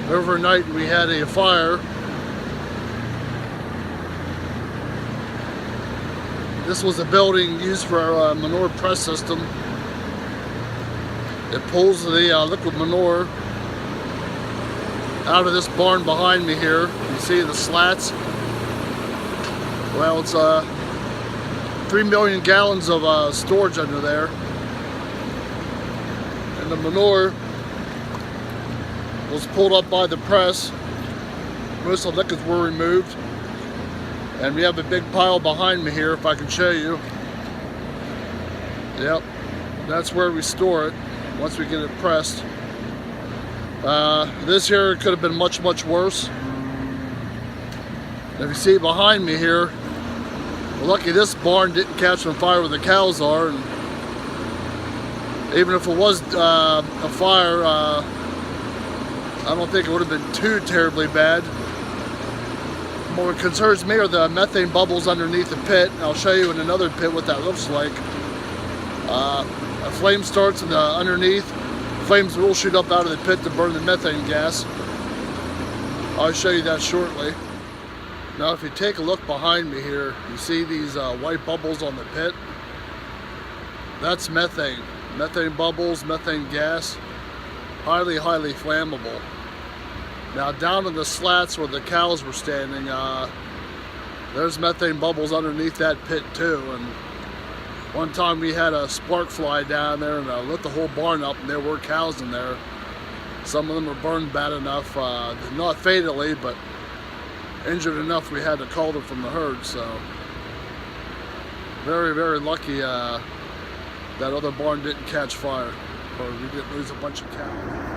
Overnight we had a fire. This was a building used for our manure press system. It pulls the liquid manure out of this barn behind me here. You see the slats? Well, it's 3 million gallons of storage under there. And the manure was pulled up by the press. Most of the liquids were removed. And we have a big pile behind me here, if I can show you. Yep, that's where we store it once we get it pressed. This here could have been much, much worse. If you see behind me here, well, lucky this barn didn't catch on fire where the cows are. And even if it was a fire, I don't think it would have been too terribly bad. What concerns me are the methane bubbles underneath the pit. I'll show you in another pit what that looks like. A flame starts in the underneath. Flames will shoot up out of the pit to burn the methane gas. I'll show you that shortly. Now if you take a look behind me here, you see these white bubbles on the pit? That's methane. Methane bubbles, methane gas. Highly, highly flammable. Now down in the slats where the cows were standing, there's methane bubbles underneath that pit too. And one time we had a spark fly down there and lit the whole barn up, and there were cows in there. Some of them were burned bad enough, not fatally, but injured enough we had to call them from the herd. So very, very lucky that other barn didn't catch fire, or we didn't lose a bunch of cows.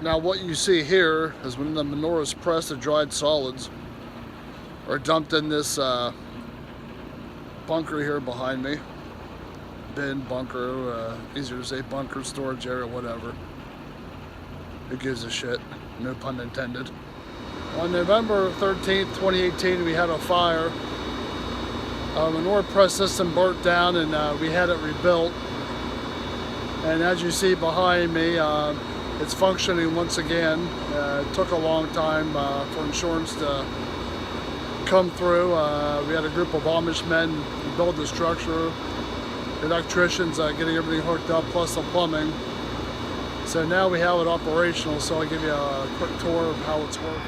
Now what you see here is when the manure is pressed, the dried solids are dumped in this bunker here behind me. Bin, bunker, easier to say bunker, storage area, whatever. Who gives a shit? No pun intended. On November 13th, 2018, we had a fire. Our manure press system burnt down and we had it rebuilt. And as you see behind me, it's functioning once again. It took a long time for insurance to come through. We had a group of Amish men build the structure, electricians getting everything hooked up, plus some plumbing. So now we have it operational, so I'll give you a quick tour of how it's working.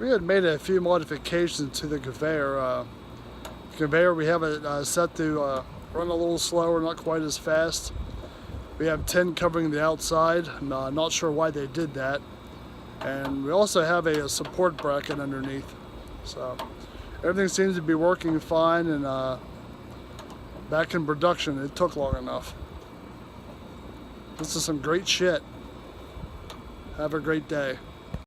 We had made a few modifications to the conveyor. We have it set to run a little slower, not quite as fast. We have tin covering the outside. I'm not sure why they did that. And we also have a support bracket underneath. So everything seems to be working fine, and back in production. It took long enough. This is some great shit. Have a great day.